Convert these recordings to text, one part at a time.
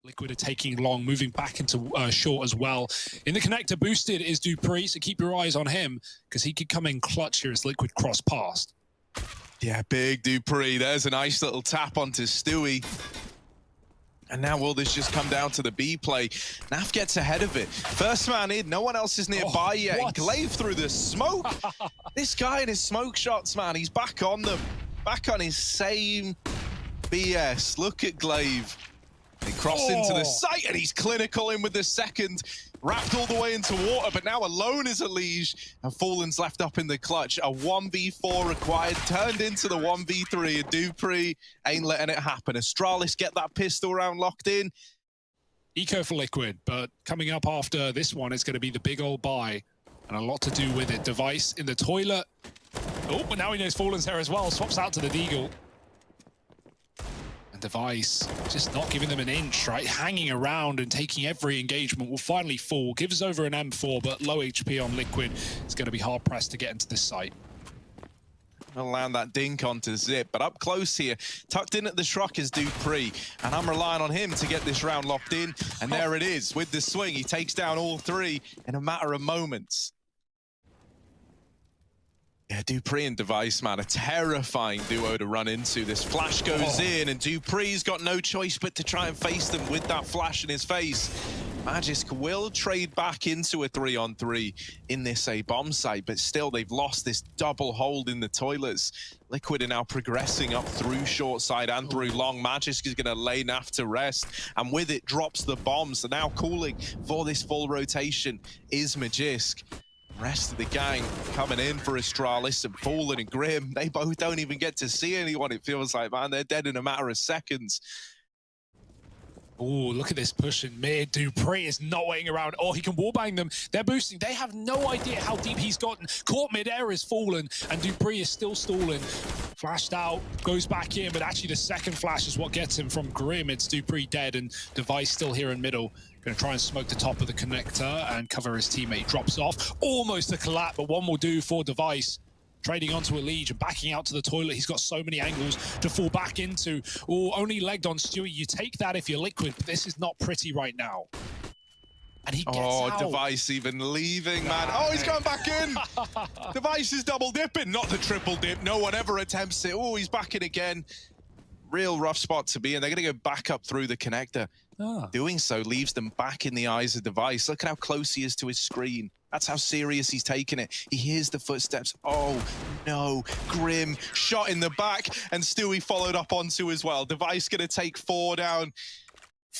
Liquid are taking long, moving back into short as well. In the connector, boosted is Dupree, so keep your eyes on him, because he could come in clutch here as Liquid cross past. Yeah, big Dupree. There's a nice little tap onto Stewie. And now will this just come down to the B play? Naf gets ahead of it. First man in, no one else is nearby yet. And Glaive through the smoke. This guy and his smoke shots, man, he's back on them. Back on his same BS. Look at Glaive. He crossed into the site and he's clinical in with the second. Wrapped all the way into water, but now alone is a liege. And Fallen's left up in the clutch. A 1v4 required, turned into the 1v3. And Dupree ain't letting it happen. Astralis get that pistol round locked in. Eco for Liquid, but coming up after this one, it's going to be the big old buy. And a lot to do with it. Device in the toilet. Oh, but now he knows Fallen's here as well. Swaps out to the Deagle. And Device just not giving them an inch, right? Hanging around and taking every engagement. Will finally fall. Gives over an M4, but low HP on Liquid. It's going to be hard pressed to get into this site. I'll land that dink onto Zip, but up close here, tucked in at the Shrock is Dupree, and I'm relying on him to get this round locked in. And there it is, with the swing, he takes down all three in a matter of moments. Yeah, Dupree and Device, man, a terrifying duo to run into. This flash goes in, and Dupree's got no choice but to try and face them with that flash in his face. Magisk will trade back into a 3-on-3 in this A bomb site, but still they've lost this double hold in the toilets. Liquid are now progressing up through short side and through long. Magisk is going to lay Naf to rest, and with it drops the bomb. So now cooling for this full rotation is Magisk. Rest of the gang coming in for Astralis and Fallen and Grim. They both don't even get to see anyone, it feels like, man. They're dead in a matter of seconds. Oh, look at this push in mid. Dupree is not waiting around. Oh, he can wallbang them. They're boosting. They have no idea how deep he's gotten. Caught mid-air is Fallen, and Dupree is still stalling. Flashed out, goes back in, but actually the second flash is what gets him from Grim. It's Dupree dead, and Device still here in middle. Gonna try and smoke the top of the connector and cover his teammate. Drops off. Almost a collapse, but one will do for Device. Trading onto a Liege and backing out to the toilet. He's got so many angles to fall back into. Oh, only legged on Stewie. You take that if you're Liquid, but this is not pretty right now. And he gets out. Device even leaving, man. Oh, he's going back in. Device is double dipping, not the triple dip. No one ever attempts it. Oh, he's back in again. Real rough spot to be in. They're going to go back up through the connector. Doing so leaves them back in the eyes of Device. Look at how close he is to his screen. That's how serious he's taking it. He hears the footsteps. Oh, no. Grim shot in the back, and Stewie followed up onto as well. Device going to take 4 down.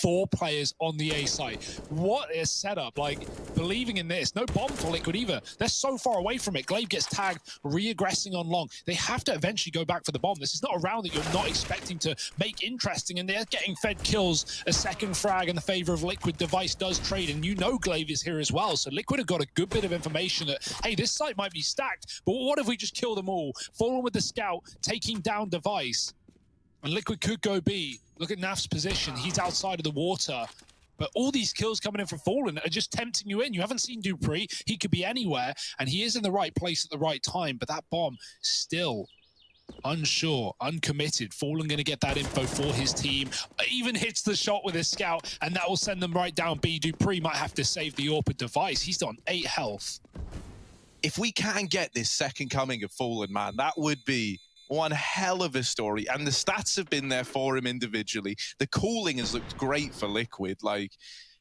4 players on the A site. What a setup. Like, believing in this. No bomb for Liquid either. They're so far away from it. Glaive gets tagged, re-aggressing on long. They have to eventually go back for the bomb. This is not a round that you're not expecting to make interesting, and they're getting fed kills. A second frag in the favor of Liquid. Device does trade, and you know Glaive is here as well. So Liquid have got a good bit of information that, hey, this site might be stacked, but what if we just kill them all? Fallen with the scout, taking down Device. And Liquid could go B. Look at Naf's position. He's outside of the water. But all these kills coming in from Fallen are just tempting you in. You haven't seen Dupree. He could be anywhere, and he is in the right place at the right time. But that bomb, still unsure, uncommitted. Fallen going to get that info for his team. Even hits the shot with his scout, and that will send them right down B. Dupree might have to save the AWP Device. He's on 8 health. If we can get this second coming of Fallen, man, that would be one hell of a story, and the stats have been there for him individually. The cooling has looked great for Liquid. Like,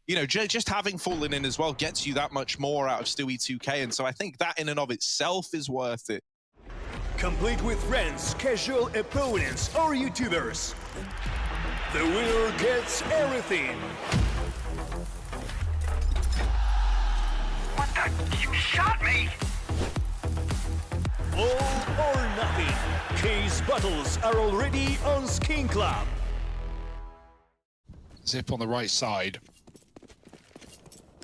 you know, just having Fallen in as well gets you that much more out of Stewie 2K, and so I think that in and of itself is worth it. Complete with friends, casual opponents, or YouTubers. The winner gets everything. What the? You shot me! All or nothing. Case battles are already on Skin Club. Zip on the right side.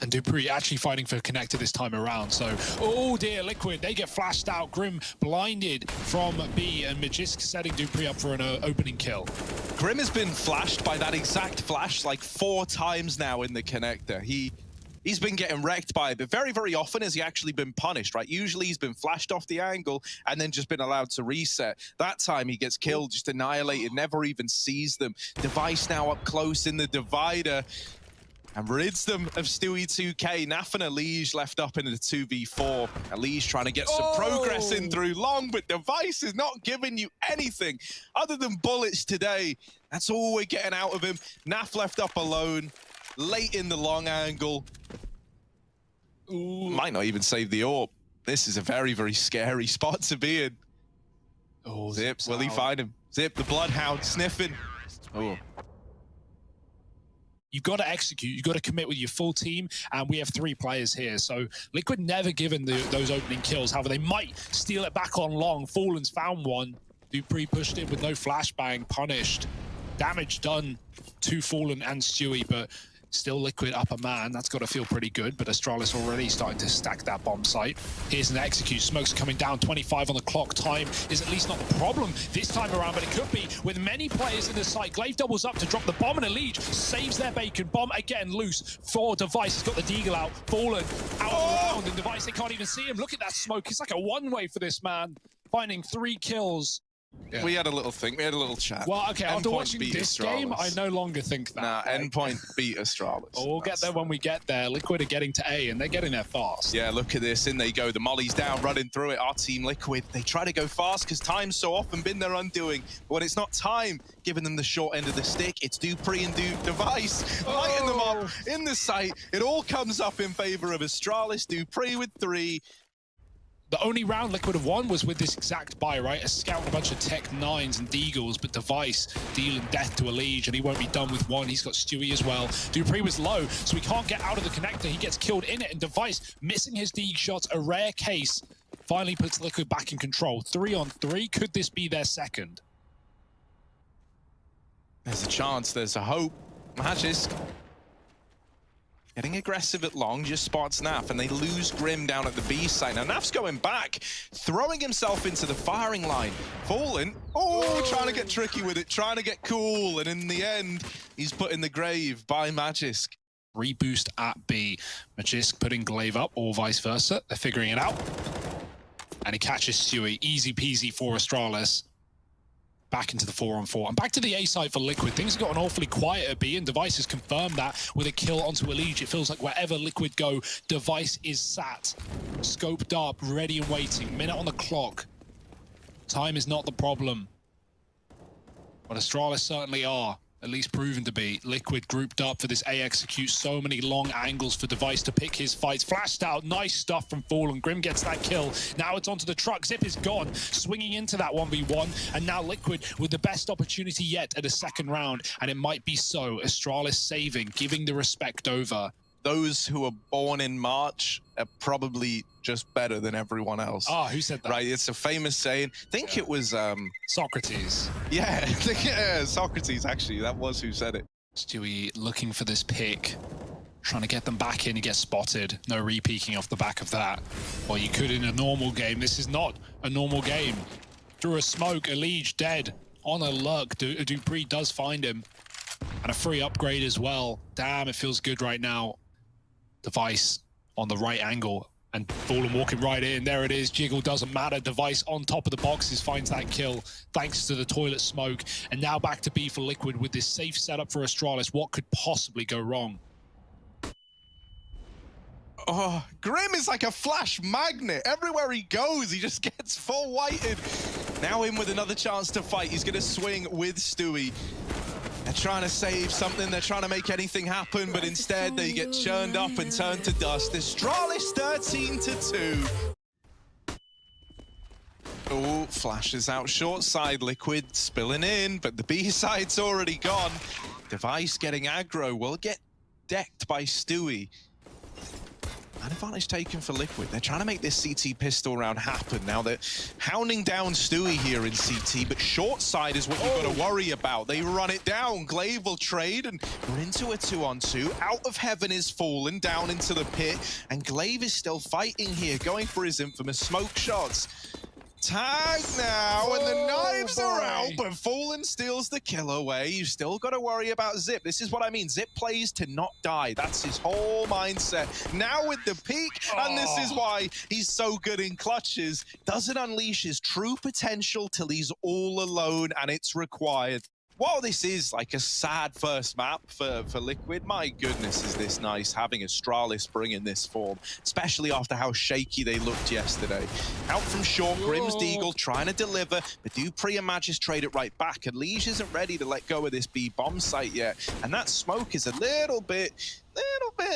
And Dupree actually fighting for connector this time around. So, oh dear, Liquid, they get flashed out. Grim blinded from B, and Magisk setting Dupree up for an opening kill. Grim has been flashed by that exact flash like 4 times now in the connector. He he's been getting wrecked by it, but very, very often has he actually been punished, right? Usually he's been flashed off the angle and then just been allowed to reset. That time he gets killed, just annihilated, never even sees them. Device now up close in the divider and rids them of Stewie 2K. Naf and Elige left up in the 2v4. Elige trying to get some progress in through long, but Device is not giving you anything other than bullets today. That's all we're getting out of him. Naf left up alone, late in the long angle. Ooh. Might not even save the AWP. This is a very, very scary spot to be in. Oh, Zip, will he find him? Zip, the Bloodhound, sniffing. Oh. You've got to execute, you've got to commit with your full team, and we have 3 players here. So Liquid never given those opening kills. However, they might steal it back on long. Fallen's found one. dupreeh pushed in with no flashbang, punished. Damage done to Fallen and Stewie, but still Liquid up a man. That's got to feel pretty good, but Astralis already starting to stack that bomb site. Here's an execute. Smoke's coming down, 25 on the clock. Time is at least not the problem this time around, but it could be with many players in the site. Glaive doubles up to drop the bomb, and Elige saves their bacon. Bomb again loose for Device. He's got the Deagle out. Fallen out of the round, and Device, they can't even see him. Look at that smoke. It's like a one-way for this man, finding 3 kills. Yeah. We had a little think, we had a little chat. Well, okay, after watching this game, I no longer think that. Nah, Endpoint beat Astralis. Oh, we'll get there when we get there. Liquid are getting to A, and they're getting there fast. Yeah, look at this, in they go. The molly's down, running through it. Our team Liquid, they try to go fast because time's so often been their undoing. But when it's not time giving them the short end of the stick, it's dupreeh and Device lighting them up in the site. It all comes up in favor of Astralis. dupreeh with 3. The only round Liquid have won was with this exact buy, right? A scout and a bunch of Tech 9s and Deagles, but Device dealing death to Elige, and he won't be done with 1. He's got Stewie as well. dupreeh was low, so he can't get out of the connector. He gets killed in it, and Device missing his Deag shots, a rare case, finally puts Liquid back in control. 3 on 3, could this be their second? There's a chance, there's a hope. Magisk getting aggressive at long, just spots Naf, and they lose Grim down at the B site. Now Naf's going back, throwing himself into the firing line. Fallen, trying to get tricky with it, trying to get cool, and in the end, he's put in the grave by Magisk. Reboost at B. Magisk putting Glaive up, or vice versa. They're figuring it out. And he catches Stewie. Easy peasy for Astralis. Back into the 4-on-4. And back to the A side for Liquid. Things have gotten awfully quiet at B, and Device has confirmed that with a kill onto Elige. It feels like wherever Liquid go, Device is sat. Scoped up, ready and waiting. Minute on the clock. Time is not the problem. But Astralis certainly are. At least proven to be. Liquid grouped up for this A execute. So many long angles for Device to pick his fights. Flashed out. Nice stuff from Fallen. Grim gets that kill. Now it's onto the truck. Zip is gone. Swinging into that 1v1. And now Liquid with the best opportunity yet at a second round. And it might be so. Astralis saving, giving the respect over. Those who are born in March are probably just better than everyone else. Ah, who said that? Right, it's a famous saying. I think it was... Socrates. Yeah, Socrates, actually. That was who said it. Stewie looking for this pick. Trying to get them back in. He gets spotted. No re-peeking off the back of that. Well, you could in a normal game. This is not a normal game. Through a smoke, Elige dead. On a lurk. dupreeh does find him. And a free upgrade as well. Damn, it feels good right now. Device on the right angle, and Fallen walking right in. There it is. Jiggle doesn't matter. Device on top of the boxes finds that kill thanks to the toilet smoke. And now back to B for Liquid with this safe setup for Astralis. What could possibly go wrong? Oh, Grim is like a flash magnet. Everywhere he goes, he just gets full whited. Now in with another chance to fight. He's going to swing with Stewie. They're trying to save something, they're trying to make anything happen, but instead they get churned up and turned to dust. Astralis 13-2. Oh, flashes out short side, Liquid spilling in, but the B side's already gone. Device getting aggro, will get decked by Stewie. An advantage taken for Liquid. They're trying to make this CT pistol round happen. Now they're hounding down Stewie here in CT, but short side is what you've got to worry about. They run it down. Glaive will trade, and we're into a 2-on-2. Out of heaven is Fallen, down into the pit, and Glaive is still fighting here, going for his infamous smoke shots. Tag now, and the knives are boy. out, but Fallen steals the kill away. You still got to worry about Zip. This is what I mean. Zip plays to not die. That's his whole mindset. Now with the peak, and this is why he's so good in clutches. Doesn't unleash his true potential till he's all alone, and it's required. While this is like a sad first map for Liquid, my goodness, is this nice having Astralis bring in this form, especially after how shaky they looked yesterday. Out from short, Grim's Deagle trying to deliver, but Dupree and Magis trade it right back, and Liege isn't ready to let go of this B bomb site yet, and that smoke is a little bit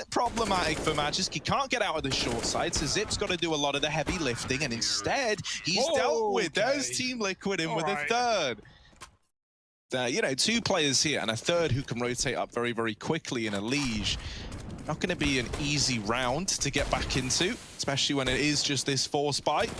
problematic for Magisk. He can't get out of the short side, so Zip's got to do a lot of the heavy lifting, and instead, he's dealt with. There's Team Liquid in with a third. You know, 2 players here and a third who can rotate up very, very quickly in a Liege. Not going to be an easy round to get back into, especially when it is just this force bite.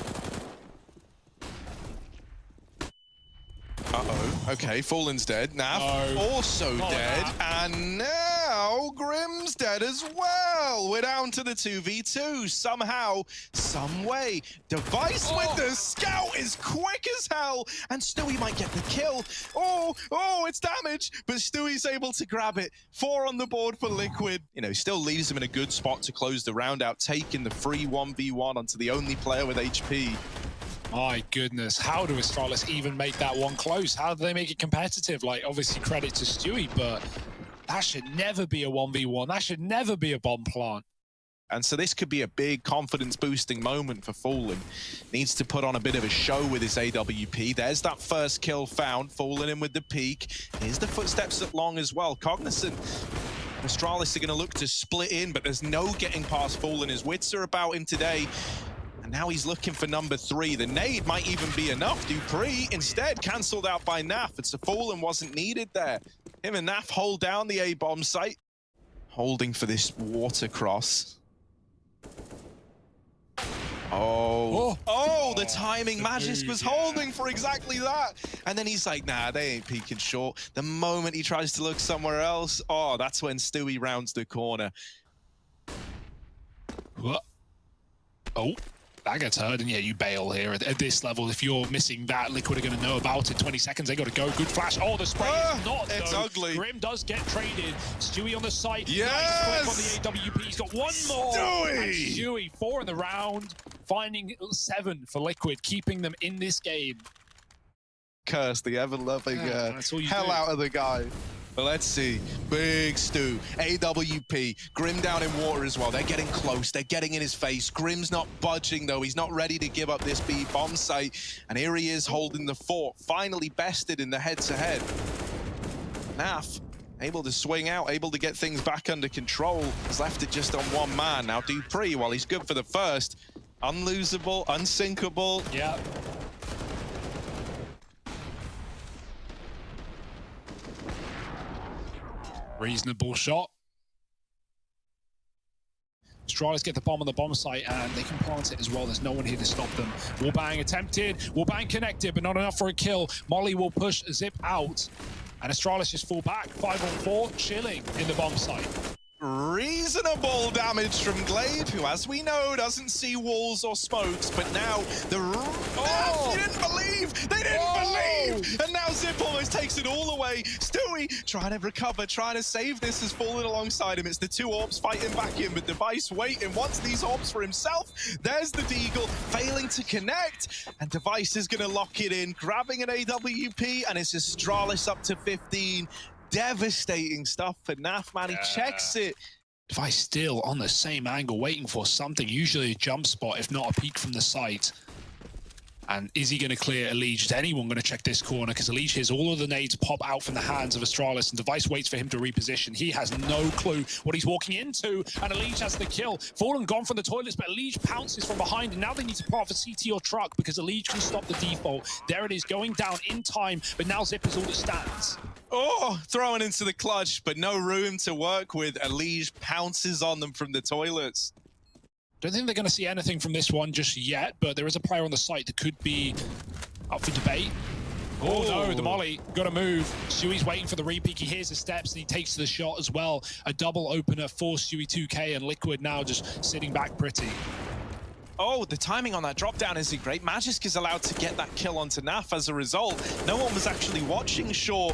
Uh-oh. Okay, Fallen's dead. Naf also dead. And now Grim's dead as well. We're down to the 2v2. Somehow, some way. Device with the scout is quick as hell. And Stewie might get the kill. Oh, it's damage. But Stewie's able to grab it. 4 on the board for Liquid. You know, still leaves him in a good spot to close the round out, taking the free 1v1 onto the only player with HP. My goodness, how do Astralis even make that one close? How do they make it competitive? Like, obviously credit to Stewie, but that should never be a 1v1. That should never be a bomb plant. And so this could be a big confidence-boosting moment for Fallen. Needs to put on a bit of a show with his AWP. There's that first kill found. Fallen in with the peak. Here's the footsteps at long as well. Cognizant. Astralis are going to look to split in, but there's no getting past Fallen. His wits are about him today. And now he's looking for number 3. The nade might even be enough. Dupree instead cancelled out by Naf. It's a Fallen wasn't needed there. Him and Naf hold down the A-bomb site. Holding for this water cross. Oh, the timing. Magisk was holding for exactly that. And then he's like, nah, they ain't peeking short. The moment he tries to look somewhere else, that's when Stewie rounds the corner. What? Oh. That gets heard, and yeah, you bail here at this level. If you're missing that, Liquid are going to know about it. 20 seconds, they got to go. Good flash. Oh, the spray is not, it's though. ugly. Grim does get traded. Stewie on the site. Yes! Nice flip on the AWP. He's got one more. Stewie, 4 in the round, finding 7 for Liquid, keeping them in this game. Curse the ever-loving hell do. out of the guy. But let's see. Big Stu, AWP, Grim down in water as well. They're getting close. They're getting in his face. Grim's not budging, though. He's not ready to give up this B bomb site. And here he is holding the fort. Finally bested in the head-to-head. Naf, able to swing out, able to get things back under control. He's left it just on 1 man. Now Dupree, while he's good for the first, unlosable, unsinkable. Yeah. Reasonable shot. Astralis get the bomb on the bomb site, and they can plant it as well. There's no one here to stop them. Wallbang attempted, Wallbang connected, but not enough for a kill. Molly will push Zip out, and Astralis just fall back. 5 on 4, chilling in the bomb site. Reasonable damage from Glaive, who, as we know, doesn't see walls or smokes, but now the... They didn't believe! They didn't believe! And now Zip almost takes it all away. Stewie trying to recover, trying to save this, has fallen alongside him. It's the 2 orbs fighting back in, but Device waiting, wants these orbs for himself. There's the Deagle, failing to connect, and Device is going to lock it in, grabbing an AWP, and it's Astralis up to 15. Devastating stuff for Naf, man. He checks it. Device still on the same angle, waiting for something, usually a jump spot, if not a peek from the site. And is he going to clear Elige? Is anyone going to check this corner? Because Elige hears all of the nades pop out from the hands of Astralis, and Device waits for him to reposition. He has no clue what he's walking into, and Elige has the kill. Fallen gone from the toilets, but Elige pounces from behind, and now they need to put off a CT or truck because Elige can stop the default. There it is, going down in time, but now Zip is all that stands. Oh, throwing into the clutch, but no room to work with. Elige pounces on them from the toilets. Don't think they're going to see anything from this one just yet, but there is a player on the site that could be up for debate. Oh no, the molly, got to move. Stewie's waiting for the repeat. He hears the steps and he takes the shot as well. A double opener for Stewie 2K, and Liquid now just sitting back pretty. Oh, the timing on that drop down isn't great. Magisk is allowed to get that kill onto Naf as a result. No one was actually watching short.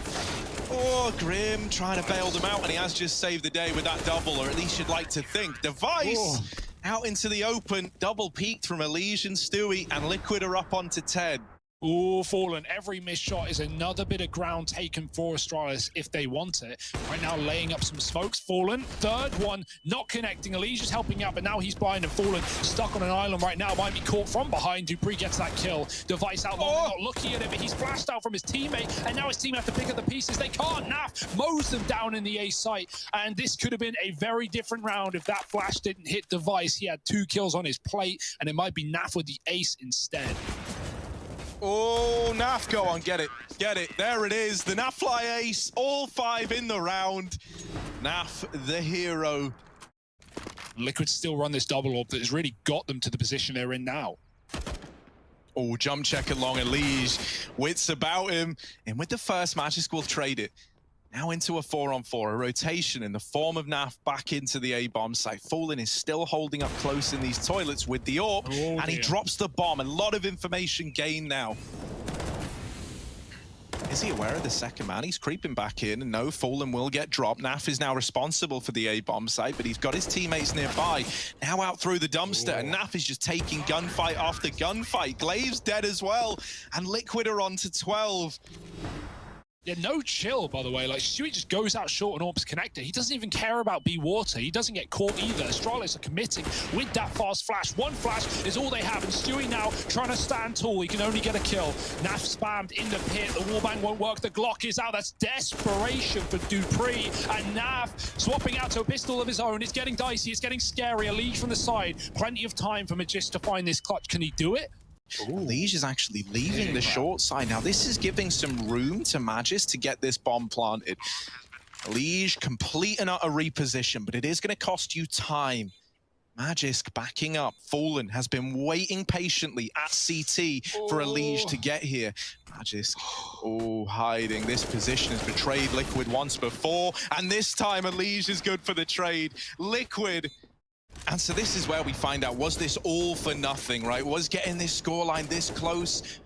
Oh, Grim trying to bail them out, and he has just saved the day with that double, or at least you'd like to think. Device out into the open, double peaked from Elige and Stewie, and Liquid are up onto 10. Ooh, Fallen. Every missed shot is another bit of ground taken for Astralis if they want it. Right now, laying up some smokes. Fallen, third one, not connecting. Elige is helping out, but now he's blind, and Fallen stuck on an island right now. Might be caught from behind. dupreeh gets that kill. Device out long, not looking at it, but he's flashed out from his teammate, and now his team have to pick up the pieces. They can't. Naf mows them down in the A site, and this could have been a very different round if that flash didn't hit Device. He had 2 kills on his plate, and it might be Naf with the ace instead. Oh, Naf, go on, get it. Get it. There it is. The Naf fly ace, all 5 in the round. Naf, the hero. Liquid still run this double orb that has really got them to the position they're in now. Oh, jump check along Elige. Wits about him. And with the first, Magisk will trade it. Now into a 4-on-4, a rotation in the form of Naf back into the A-bomb site. Fallen is still holding up close in these toilets with the AWP, and he drops the bomb. A lot of information gained now. Is he aware of the second man? He's creeping back in, and no, Fallen will get dropped. Naf is now responsible for the A-bomb site, but he's got his teammates nearby. Now out through the dumpster, and Naf is just taking gunfight after gunfight. Glaive's dead as well, and Liquid are on to 12. Yeah, no chill, by the way. Like, Stewie just goes out short on Orb's connector. He doesn't even care about B water. He doesn't get caught either. Astralis are committing with that fast flash. One flash is all they have, and Stewie now trying to stand tall. He can only get a kill. Naf spammed in the pit. The wallbang won't work. The Glock is out. That's desperation for dupreeh. And Naf swapping out to a pistol of his own. It's getting dicey. It's getting scary. A lead from the side. Plenty of time for Magist to find this clutch. Can he do it? Elige is actually leaving the short side. Now, this is giving some room to Magisk to get this bomb planted. Elige, complete and utter reposition, but it is going to cost you time. Magisk backing up. Fallen has been waiting patiently at CT for Elige to get here. Magisk, hiding. This position has betrayed Liquid once before, and this time Elige is good for the trade. Liquid. And so this is where we find out, was this all for nothing, right? Was getting this scoreline this close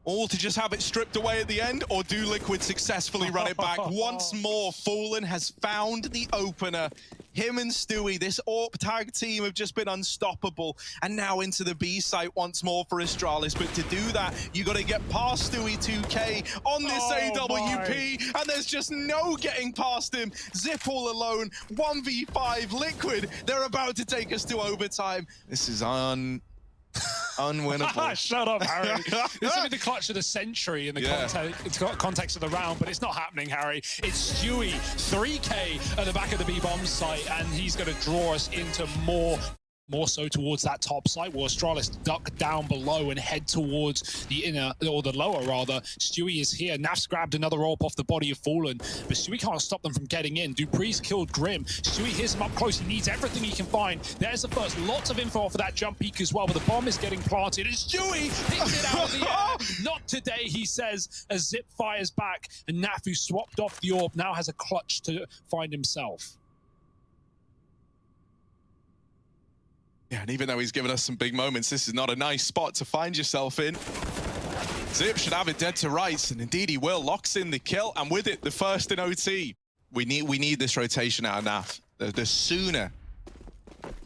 all to just have it stripped away at the end, or do Liquid successfully run it back? Once more, Fallen has found the opener. Him and Stewie, this AWP tag team have just been unstoppable. And now into the B site once more for Astralis. But to do that, you got to get past Stewie 2K on this AWP. And there's just no getting past him. Zip all alone, 1v5, Liquid. They're about to take us to overtime. This is unwinnable. Shut up, Harry. This is the clutch of the century in the context of the round, but it's not happening, Harry. It's Stewie, 3K at the back of the B-bomb site, and he's going to draw us into more so towards that top site, where Astralis duck down below and head towards the inner, or the lower rather. Stewie is here. Naf's grabbed another AWP off the body of Fallen, but Stewie can't stop them from getting in. dupreeh's killed Grim. Stewie hears him up close. He needs everything he can find. There's the first. Lots of info off of that jump peak as well, but the bomb is getting planted. And Stewie picks it out of the air. Not today, he says, as Zip fires back. And Naf, who swapped off the AWP, now has a clutch to find himself. Yeah, and even though he's given us some big moments, this is not a nice spot to find yourself in. Zip should have it dead to rights, and indeed he will. Locks in the kill, and with it, the first in OT. We need this rotation out of Naf. The sooner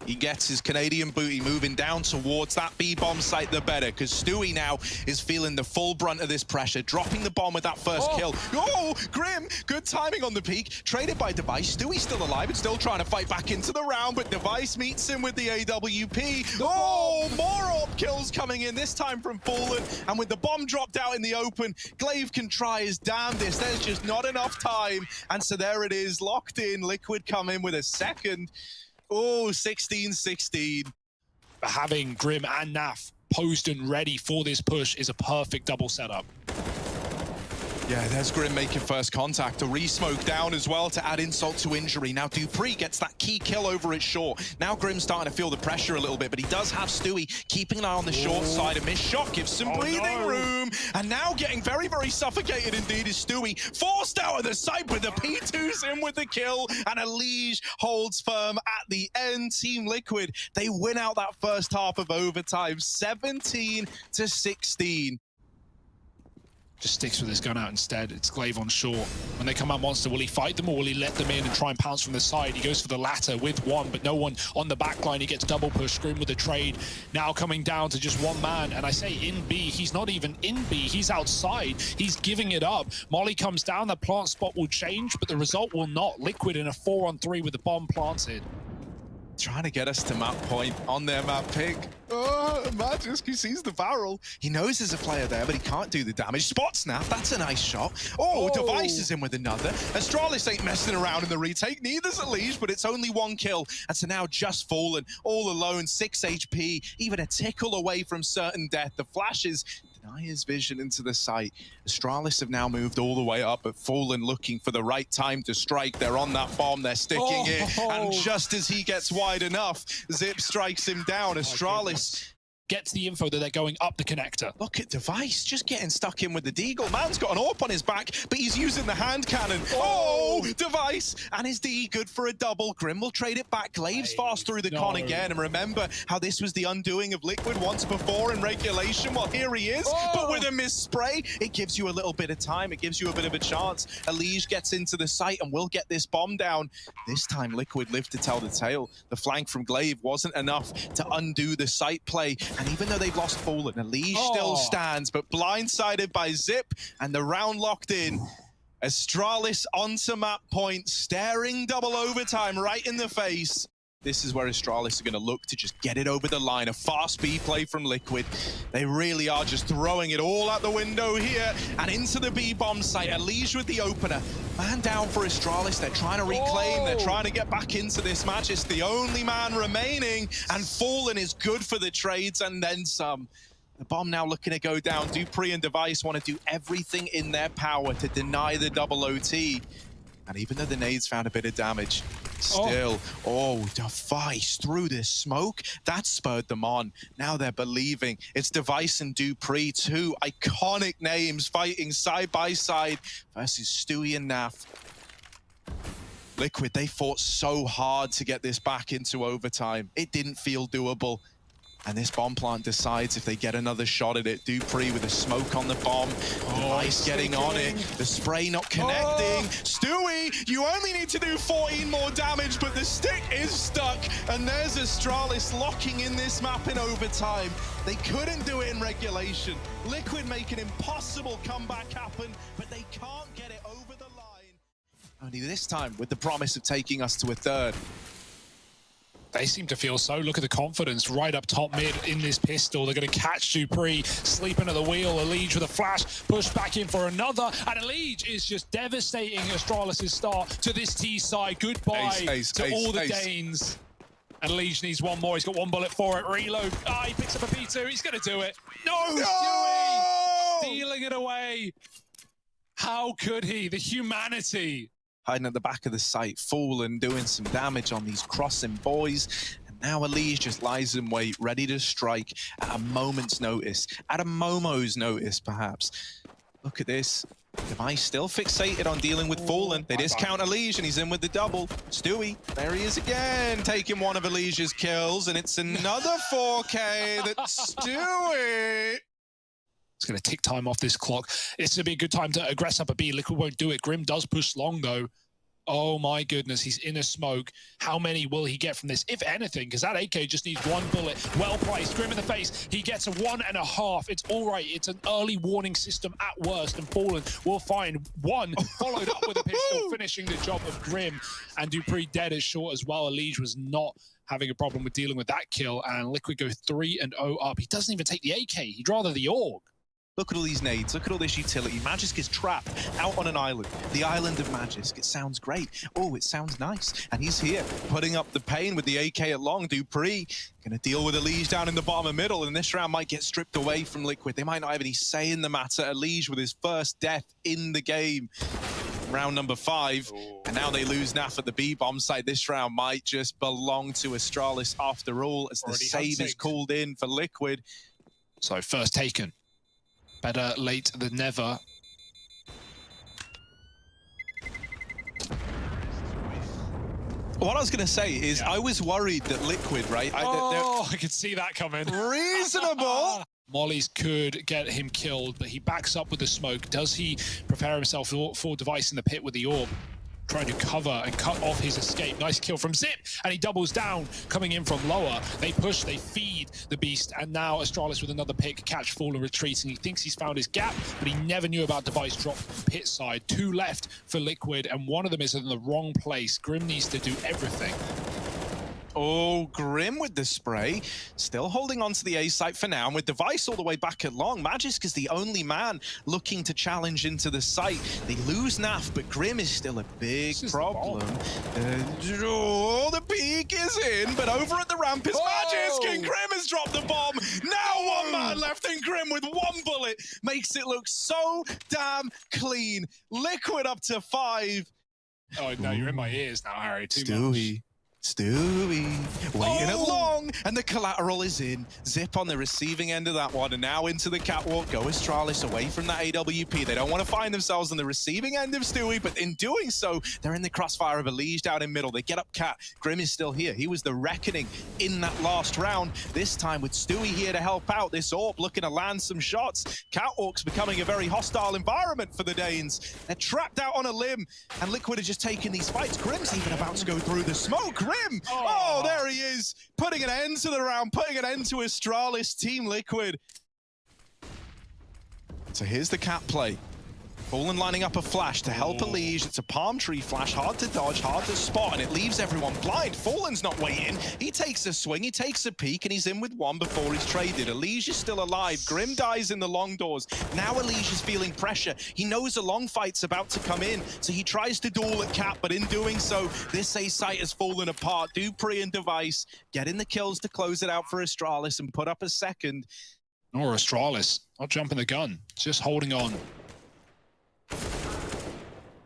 he gets his Canadian booty moving down towards that B-bomb site, the better, because Stewie now is feeling the full brunt of this pressure, dropping the bomb with that first kill. Oh, Grim, good timing on the peak, traded by Device. Stewie's still alive and still trying to fight back into the round, but Device meets him with the AWP. Oh, more AWP kills coming in, this time from Fallen, and with the bomb dropped out in the open, Glaive can try his damnedest. There's just not enough time, and so there it is, locked in. Liquid come in with a second. Oh, 16-16. Having Grim and Naf posed and ready for this push is a perfect double setup. Yeah, there's Grim making first contact. A re-smoke down as well to add insult to injury. Now Dupree gets that key kill over at short. Now Grim's starting to feel the pressure a little bit, but he does have Stewie keeping an eye on the short side. A missed shot gives some breathing room. And now getting very, very suffocated indeed is Stewie. Forced out of the site, but the P2's in with the kill. And Elige holds firm at the end. Team Liquid, they win out that first half of overtime, 17-16. Just sticks with his gun out instead. It's Glaive on short. When they come out Monster, will he fight them or will he let them in and try and pounce from the side? He goes for the latter with one, but no one on the back line. He gets double push, Scream with a trade. Now coming down to just one man. And I say in B, he's not even in B. He's outside. He's giving it up. Molly comes down. The plant spot will change, but the result will not. Liquid in a 4-on-3 with the bomb planted. Trying to get us to map point on their map pick. Oh, Magisk, who sees the barrel. He knows there's a player there, but he can't do the damage. Spot snap, that's a nice shot. Oh, Device is in with another. Astralis ain't messing around in the retake, neither's Elige, but it's only one kill. And so now just Fallen, all alone, 6 HP, even a tickle away from certain death. The flashes deny his vision into the site. Astralis have now moved all the way up, but Fallen looking for the right time to strike. They're on that bomb, they're sticking it, and just as he gets wide enough, Zip strikes him down. Astralis gets the info that they're going up the connector. Look at Device, just getting stuck in with the deagle. Man's got an AWP on his back, but he's using the hand cannon. Oh, Device, and his D good for a double. Grim will trade it back. Glaive's fast through the con again, and remember how this was the undoing of Liquid once before in regulation. Well, here he is, but with a missed spray, it gives you a little bit of time. It gives you a bit of a chance. Elige gets into the site and will get this bomb down. This time, Liquid lived to tell the tale. The flank from Glaive wasn't enough to undo the site play. And even though they've lost Fallen, Elige still stands, but blindsided by Zip, and the round locked in. Astralis onto map point, staring double overtime right in the face. This is where Astralis are going to look to just get it over the line. A fast B play from Liquid. They really are just throwing it all out the window here and into the B bomb site. Elige with the opener. Man down for Astralis. They're trying to reclaim. They're trying to get back into this match. It's the only man remaining, and Fallen is good for the trades and then some. The bomb now looking to go down. Dupree and Device want to do everything in their power to deny the double OT. And even though the nades found a bit of damage, still, Device through this smoke, that spurred them on. Now they're believing. It's Device and Dupree, two iconic names fighting side by side versus Stewie and Naf. Liquid, they fought so hard to get this back into overtime. It didn't feel doable. And this bomb plant decides if they get another shot at it. Dupree with a smoke on the bomb. Device getting on it. The spray not connecting. Stewie, you only need to do 14 more damage, but the stick is stuck. And there's Astralis locking in this map in overtime. They couldn't do it in regulation. Liquid make an impossible comeback happen, but they can't get it over the line. Only this time with the promise of taking us to a third. They seem to feel so. Look at the confidence right up top mid in this pistol. They're going to catch Dupree, sleeping at the wheel. Elige with a flash, push back in for another. And Elige is just devastating Astralis' start to this T side. Goodbye to all the Danes. And Elige needs one more. He's got one bullet for it. Reload. He picks up a P2. He's going to do it. No! Stewie! Stealing it away. How could he? The humanity. Hiding at the back of the site, Fallen doing some damage on these crossing boys. And now Elige just lies in wait, ready to strike at a moment's notice. At a Momo's notice, perhaps. Look at this. Device still fixated on dealing with Fallen. They discount Elige and he's in with the double. Stewie, there he is again, taking one of Elige's kills. And it's another 4K that's Stewie. It's going to tick time off this clock. It's going to be a good time to aggress up a B. Liquid won't do it. Grim does push long, though. Oh, my goodness. He's in a smoke. How many will he get from this, if anything? Because that AK just needs one bullet. Well placed. Grim in the face. He gets a 1.5. It's all right. It's an early warning system at worst. And Fallen will find one, followed up with a pistol, finishing the job of Grim. And Dupree dead as short as well. Elige was not having a problem with dealing with that kill. And Liquid go 3-0 up. He doesn't even take the AK. He'd rather the AUG. Look at all these nades. Look at all this utility. Magisk is trapped out on an island. The island of Magisk. It sounds great. Oh, it sounds nice. And he's here, putting up the pain with the AK at long. dupreeh gonna deal with Elige down in the bottom of middle, and this round might get stripped away from Liquid. They might not have any say in the matter. Elige with his first death in the game. Round number 5, and now they lose Naf at the B-bomb site. This round might just belong to Astralis after all, as the save is called in for Liquid. So first taken. Better late than never. What I was going to say is I was worried that Liquid, right? I could see that coming. Reasonable. Mollies could get him killed, but he backs up with the smoke. Does he prepare himself for Device in the pit with the orb? Trying to cover and cut off his escape. Nice kill from Zip, and he doubles down, coming in from lower. They push, they feed the beast, and now Astralis with another pick. Catch Fallen retreating. He thinks he's found his gap, but he never knew about Device drop pit side. 2 left for Liquid, and one of them is in the wrong place. Grim needs to do everything. Oh, Grim with the spray. Still holding on to the A site for now. And with Device all the way back at long, Magisk is the only man looking to challenge into the site. They lose Naf, but Grim is still a big problem. The peak is in, but over at the ramp is Magisk, and Grim has dropped the bomb. Now 1 man left, and Grim with 1 bullet makes it look so damn clean. Liquid up to 5. Oh, no, you're in my ears now, Harry. Stewie, waiting at long, and the collateral is in. Zip on the receiving end of that one, and now into the catwalk. Go Astralis away from that AWP. They don't want to find themselves on the receiving end of Stewie, but in doing so, they're in the crossfire of Elige down in middle. They get up Cat. Grim is still here. He was the reckoning in that last round. This time with Stewie here to help out. This orb looking to land some shots. Catwalk's becoming a very hostile environment for the Danes. They're trapped out on a limb, and Liquid are just taking these fights. Grim's even about to go through the smoke. Oh, there he is, putting an end to the round, putting an end to Astralis, Team Liquid. So here's the Cat play. Fallen lining up a flash to help Elige. It's a palm tree flash, hard to dodge, hard to spot, and it leaves everyone blind. Fallen's not waiting. He takes a swing, he takes a peek, and he's in with 1 before he's traded. Elige is still alive. Grim dies in the long doors. Now Elige is feeling pressure. He knows a long fight's about to come in, so he tries to duel at Cat, but in doing so, this A site has fallen apart. dupreeh and Device getting the kills to close it out for Astralis and put up a second. Or Astralis, not jumping the gun, just holding on.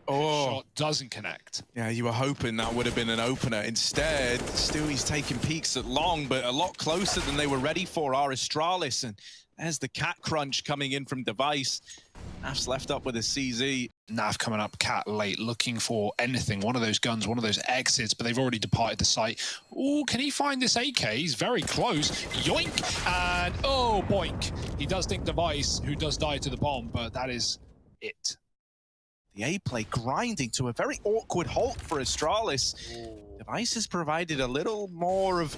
Shot doesn't connect. Yeah, you were hoping that would have been an opener. Instead, Stewie's taking peeks at long, but a lot closer than they were ready for are Astralis. And there's the Cat crunch coming in from Device. Naf's left up with a CZ. Naf coming up Cat late, looking for anything. One of those guns, one of those exits, but they've already departed the site. Oh, can he find this AK? He's very close. Yoink! And oh, boink. He does think Device, who does die to the bomb, but that is it. The A play grinding to a very awkward halt for Astralis. Device has provided a little more of...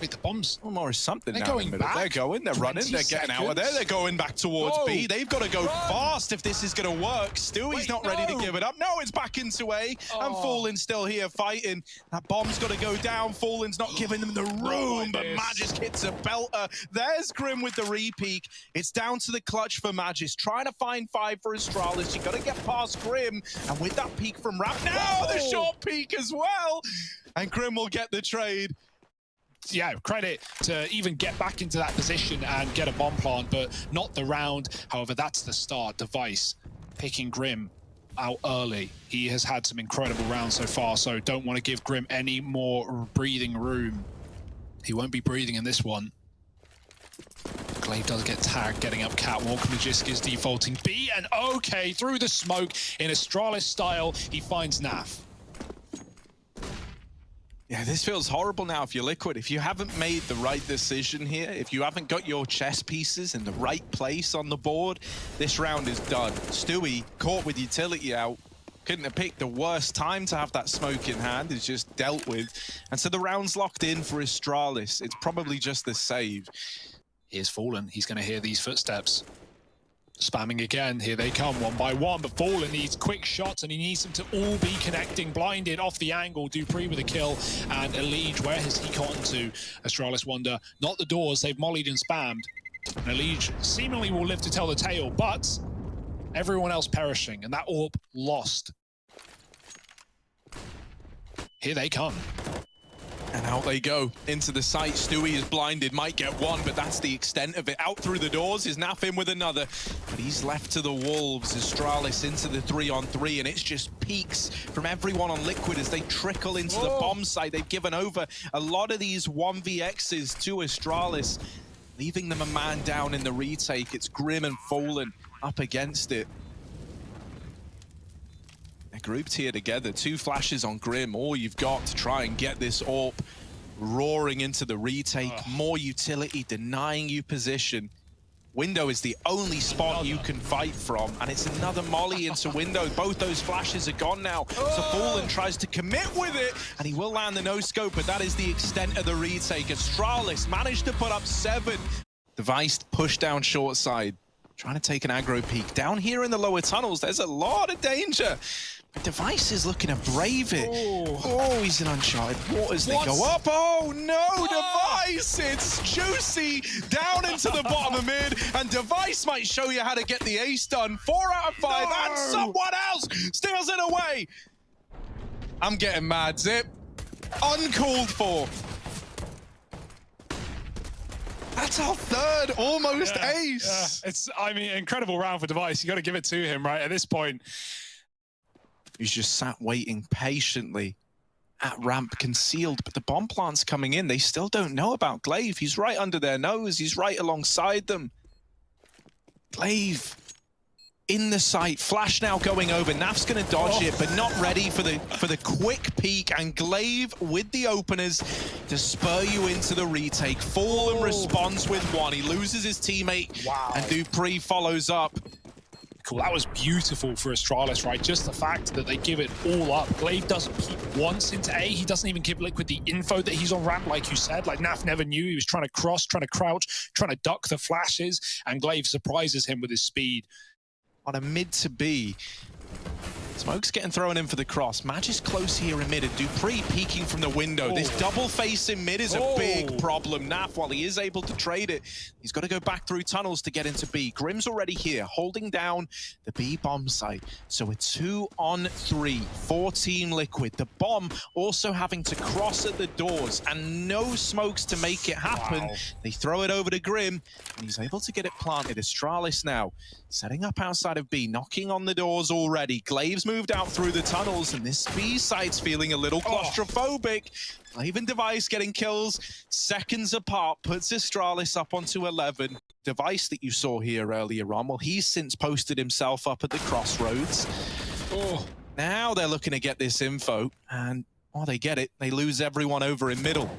Wait, the bombs? A little more of something. They're now going back. They're going, they're running, they're getting out of there. They're going back towards B. They've got to go fast if this is going to work. Stewie's not ready to give it up. No, it's back into A. And Fallen's still here fighting. That bomb's got to go down. Fallen's not giving them the room, but Magisk hits a belter. There's Grim with the re-peak. It's down to the clutch for Magisk. Trying to find 5 for Astralis. You got to get past Grim. And with that peak from Rap, now the short peak as well. And Grim will get the trade. Yeah, credit to even get back into that position and get a bomb plant, but not the round. However, that's the start. Device picking Grim out early. He has had some incredible rounds so far, so don't want to give Grim any more breathing room. He won't be breathing in this one. Glaive does get tagged, getting up catwalk. Magisk is defaulting B, and okay, through the smoke in Astralis style, he finds Naf. Yeah, this feels horrible now if you're Liquid. If you haven't made the right decision here, if you haven't got your chess pieces in the right place on the board, this round is done. Stewie, caught with utility out, couldn't have picked the worst time to have that smoke in hand. It's just dealt with. And so the round's locked in for Astralis. It's probably just the save. Here's Fallen. He's going to hear these footsteps. Spamming again, here they come one by one, but Fallen needs quick shots and he needs them to all be connecting. Blinded off the angle, dupreeh with a kill, and Elige, where has he gotten to? Astralis wonder, not the doors, they've mollied and spammed. And Elige seemingly will live to tell the tale, but everyone else perishing, and that AWP lost. Here they come. And out they go into the site. Stewie is blinded, might get one, but that's the extent of it. Out through the doors is Naf in with another, but he's left to the wolves. Astralis into the 3-on-3, and it's just peaks from everyone on Liquid as they trickle into the bomb site. They've given over a lot of these 1vx's to Astralis, leaving them a man down in the retake. It's Grim and Fallen up against it. They're grouped here together. 2 flashes on Grim. All you've got to try and get this AWP roaring into the retake. More utility, denying you position. Window is the only spot you can fight from, and it's another molly into Window. Both those flashes are gone now. So Fallen tries to commit with it, and he will land the no-scope, but that is the extent of the retake. Astralis managed to put up 7. Device pushed down short side, trying to take an aggro peek. Down here in the lower tunnels, there's a lot of danger. Device is looking to brave it. Oh, he's in uncharted waters. They go up. Oh, no, Device. It's juicy down into the bottom of mid. And Device might show you how to get the ace done. 4 out of 5. And someone else steals it away. I'm getting mad, Zip. Uncalled for. That's our 3rd almost ace. Yeah. It's, I mean, incredible round for Device. You got to give it to him, right? At this point. He's just sat waiting patiently at ramp concealed, but the bomb plant's coming in. They still don't know about Glaive. He's right under their nose. He's right alongside them. Glaive in the site. Flash now going over. Naf's going to dodge it, but not ready for the quick peek. And Glaive with the openers to spur you into the retake. Fallen responds with 1. He loses his teammate, and Dupree follows up. Cool. That was beautiful for Astralis, right? Just the fact that they give it all up. Glaive doesn't peek once into A. He doesn't even give Liquid the info that he's on ramp, like you said. Like, Naf never knew. He was trying to cross, trying to crouch, trying to duck the flashes, and Glaive surprises him with his speed. On a mid to B. Smoke's getting thrown in for the cross. Match is close here in mid, and Dupree peeking from the window. This double face in mid is a big problem. Naf, while he is able to trade it, he's got to go back through tunnels to get into B. Grim's already here, holding down the B bomb site. So a 2-on-3 for Team Liquid. The bomb also having to cross at the doors, and no smokes to make it happen. They throw it over to Grim, and he's able to get it planted. Astralis now setting up outside of B, knocking on the doors already. Glaive's moved out through the tunnels, and this B site's feeling a little claustrophobic. Glaive and Device getting kills seconds apart, puts Astralis up onto 11. Device that you saw here earlier on, well, he's since posted himself up at the crossroads. Now they're looking to get this info, and while they get it, they lose everyone over in middle.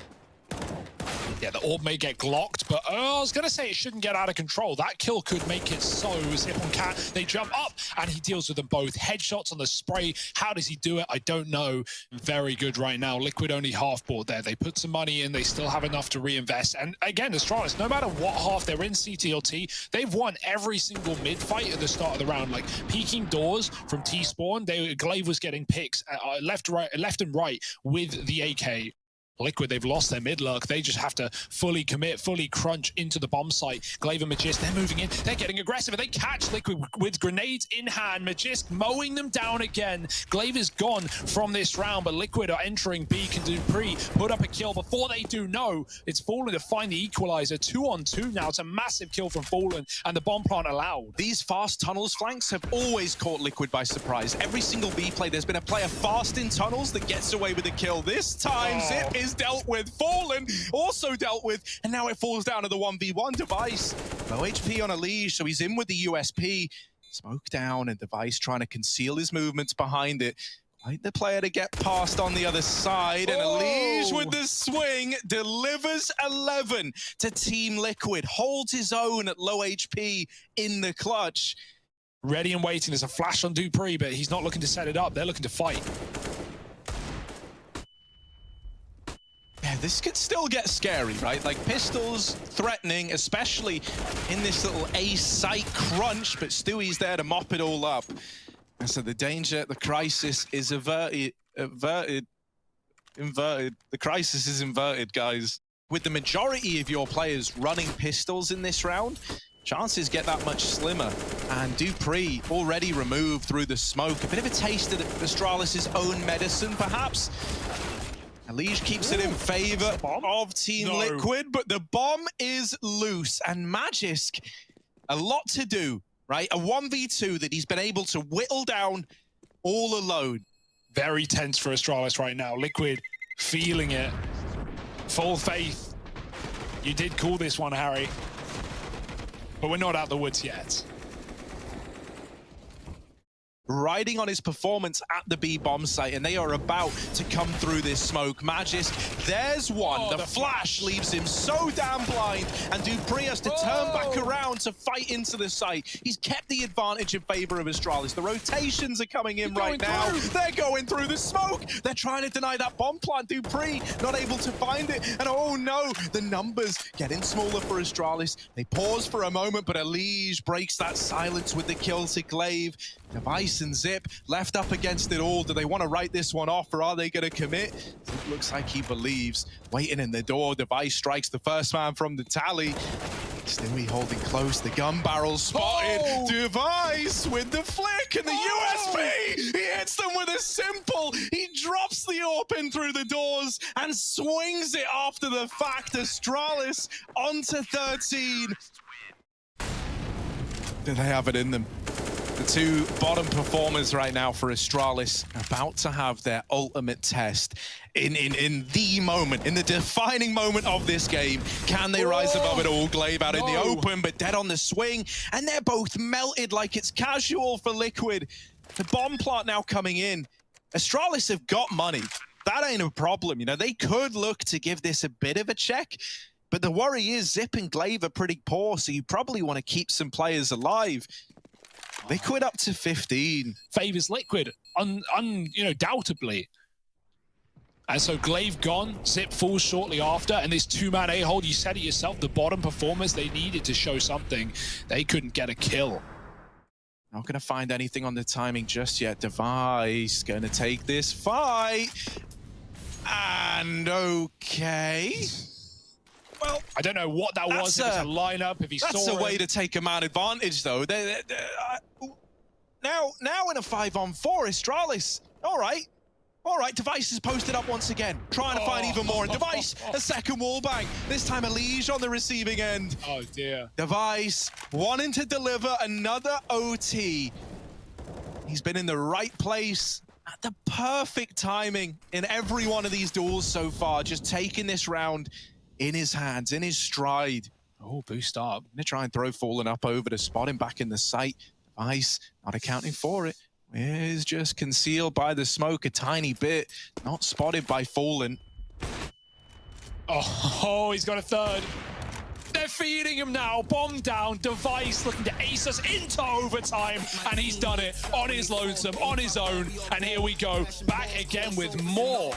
Yeah, the AWP may get glocked, but I was going to say it shouldn't get out of control. That kill could make it so. Zip on Cat, they jump up, and he deals with them both. Headshots on the spray. How does he do it? I don't know. Very good right now. Liquid only half board there. They put some money in. They still have enough to reinvest. And again, Astralis, no matter what half they're in CTLT, they've won every single mid fight at the start of the round. Like, peeking doors from T-spawn, Glaive was getting picks left and right with the AK. Liquid, they've lost their mid lurk. They just have to fully commit, fully crunch into the bomb site. Glaive and Magist, they're moving in. They're getting aggressive, and they catch Liquid with grenades in hand. Magist mowing them down again. Glaive is gone from this round, but Liquid are entering B. Can Dupree put up a kill? Before they do, no. It's Fallen to find the equalizer. 2-on-2 now. It's a massive kill from Fallen, and the bomb plant allowed. These fast tunnels flanks have always caught Liquid by surprise. Every single B play, there's been a player fast in tunnels that gets away with a kill. This time, Zip is dealt with. Fallen also dealt with, and now it falls down to the 1v1. Device, low HP on Elige, so he's in with the USP. Smoke down, and Device trying to conceal his movements behind it. Quite the player to get past on the other side, and Elige with the swing delivers 11 to Team Liquid. Holds his own at low HP in the clutch. Ready and waiting. There's a flash on Dupree, but he's not looking to set it up. They're looking to fight. Yeah, this could still get scary, right? Like, pistols threatening, especially in this little A site crunch, but Stewie's there to mop it all up. And so the danger, the crisis is inverted. The crisis is inverted, guys. With the majority of your players running pistols in this round, chances get that much slimmer. And dupreeh already removed through the smoke. A bit of a taste of Astralis' own medicine, perhaps. Elige keeps it in favor of Team Liquid, but the bomb is loose. And Magisk, a lot to do, right? A 1v2 that he's been able to whittle down all alone. Very tense for Astralis right now. Liquid feeling it. Full faith. You did call this one, Harry. But we're not out the woods yet. Riding on his performance at the B bomb site, and they are about to come through this smoke. Magisk, there's one. Oh, the flash leaves him so damn blind, and dupreeh has to turn back around to fight into the site. He's kept the advantage in favor of Astralis. The rotations are coming in right now. They're going through the smoke. They're trying to deny that bomb plant. dupreeh not able to find it, and oh no, the numbers getting smaller for Astralis. They pause for a moment, but Elige breaks that silence with the kill to Glaive. Device and Zip left up against it all. Do they want to write this one off, or are they going to commit? It looks like he believes. Waiting in the door, Device strikes the first man from the tally. Stewie holding close, the gun barrel spotted. Oh. Device with the flick and the USP! He hits them with a simple. He drops the AWP in through the doors and swings it after the fact. Astralis onto 13. Do they have it in them? The two bottom performers right now for Astralis about to have their ultimate test in the moment, in the defining moment of this game. Can they rise above it all? Glaive out in the open, but dead on the swing, and they're both melted like it's casual for Liquid. The bomb plant now coming in. Astralis have got money. That ain't a problem, you know. They could look to give this a bit of a check, but the worry is Zip and Glaive are pretty poor, so you probably want to keep some players alive. Liquid up to 15. Favors Liquid, doubtably. And so Glaive gone, Zip falls shortly after, and this two-man A-hold, you said it yourself, the bottom performers, they needed to show something. They couldn't get a kill. Not going to find anything on the timing just yet. Device going to take this fight. And okay. Well, I don't know what that was, if it's a lineup, if he saw it. That's a way to take a man advantage, though. Now in a 5-on-4, Astralis. All right, Device is posted up once again, trying to find even more. And Device, a second wall bang. This time Elige on the receiving end. Oh, dear. Device wanting to deliver another OT. He's been in the right place at the perfect timing in every one of these duels so far, just taking this round in his hands, in his stride. Oh, boost up. Gonna try and throw Fallen up over to spot him back in the site. Device not accounting for it. Is just concealed by the smoke a tiny bit. Not spotted by Fallen. Oh, he's got a third. They're feeding him now. Bomb down. Device looking to ace us into overtime. And he's done it on his lonesome, on his own. And here we go. Back again with more.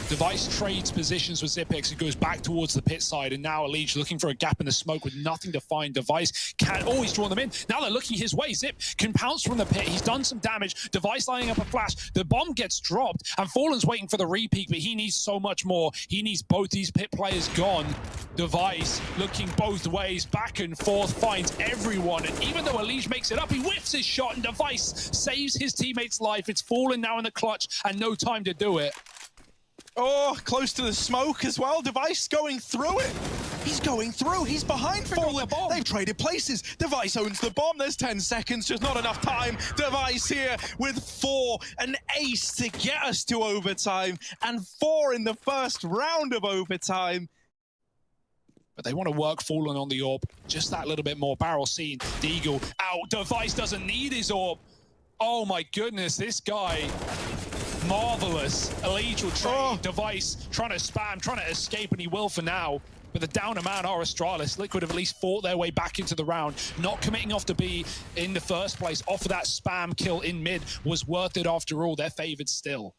Device trades positions with Zipex, who goes back towards the pit side, and now Elige looking for a gap in the smoke with nothing to find. Device can always draw them in. Now they're looking his way. Zip can pounce from the pit. He's done some damage. Device lining up a flash. The bomb gets dropped, and Fallen's waiting for the repeat, but he needs so much more. He needs both these pit players gone. Device looking both ways, back and forth, finds everyone, and even though Elige makes it up, he whiffs his shot, and Device saves his teammate's life. It's Fallen now in the clutch, and no time to do it. Oh, close to the smoke as well. Device going through it. He's going through. He's behind Fallen. They've traded places. Device owns the bomb. There's 10 seconds, just not enough time. Device here with 4. An ace to get us to overtime. And 4 in the first round of overtime. But they want to work Fallen on the AWP. Just that little bit more. Barrel seen. Deagle out. Device doesn't need his AWP. Oh my goodness, this guy. Marvelous. Elige will trade. Device trying to spam, trying to escape, and he will for now. But the downer man are Astralis. Liquid have at least fought their way back into the round. Not committing off to B in the first place off of that spam kill in mid was worth it after all. They're favored still.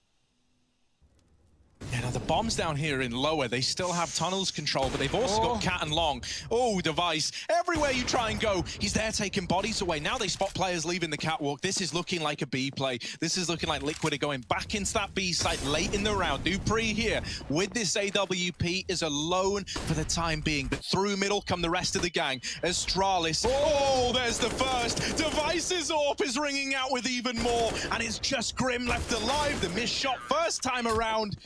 Yeah, Now the bombs down here in lower, they still have tunnels control, but they've also got Cat and Long. Oh, Device. Everywhere you try and go, he's there taking bodies away. Now they spot players leaving the catwalk. This is looking like a B play. This is looking like Liquid are going back into that B site late in the round. Dupree here with this AWP is alone for the time being, but through middle come the rest of the gang. Astralis. Oh, there's the first. Device's AWP is ringing out with even more, and it's just Grim left alive. The missed shot first time around.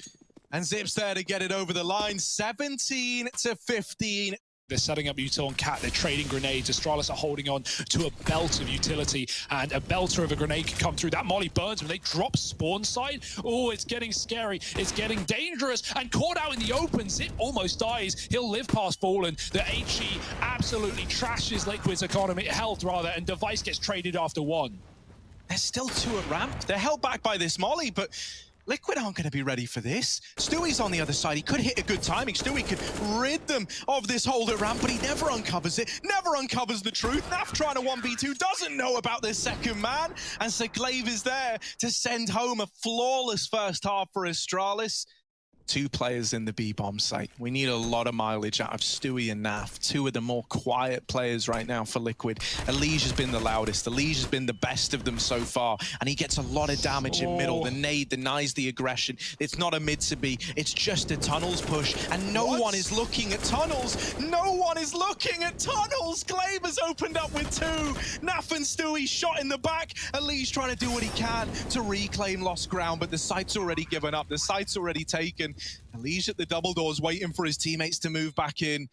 And Zips there to get it over the line, 17-15. They're setting up Util and Cat, they're trading grenades. Astralis are holding on to a belt of utility, and a belter of a grenade can come through. That molly burns when they drop spawn side. Oh, it's getting scary. It's getting dangerous, and caught out in the open. Zip almost dies. He'll live past Fallen. The HE absolutely trashes Liquid's economy, health rather, and Device gets traded after one. There's still two at ramp. They're held back by this molly, but Liquid aren't going to be ready for this. Stewie's on the other side. He could hit a good timing. Stewie could rid them of this hold at ramp, but he never uncovers it, never uncovers the truth. Naf trying to 1v2, doesn't know about this second man. And so Glaive is there to send home a flawless first half for Astralis. Two players in the B-bomb site. We need a lot of mileage out of Stewie and Naf, two of the more quiet players right now for Liquid. Elige has been the loudest. Elige has been the best of them so far, and he gets a lot of damage in middle. The nade denies the aggression. It's not a mid to B, it's just a tunnels push, and no one is looking at tunnels. No one is looking at tunnels. Glaive has opened up with two. Naf and Stewie shot in the back. Elige trying to do what he can to reclaim lost ground, but the site's already given up. The site's already taken. Elige at the double doors waiting for his teammates to move back in.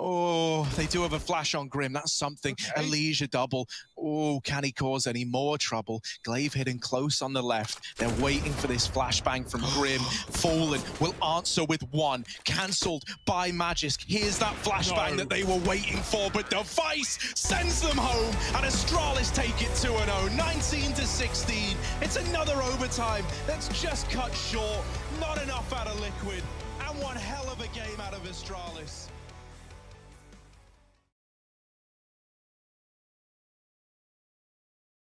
Oh, they do have a flash on Grim. That's something. Okay. Elige a double. Oh, can he cause any more trouble? Glaive hidden close on the left. They're waiting for this flashbang from Grim. Fallen will answer with one. Cancelled by Magisk. Here's that flashbang that they were waiting for, but Device sends them home, and Astralis take it 2-0. 19-16. It's another overtime that's just cut short. Not enough out of Liquid, and one hell of a game out of Astralis.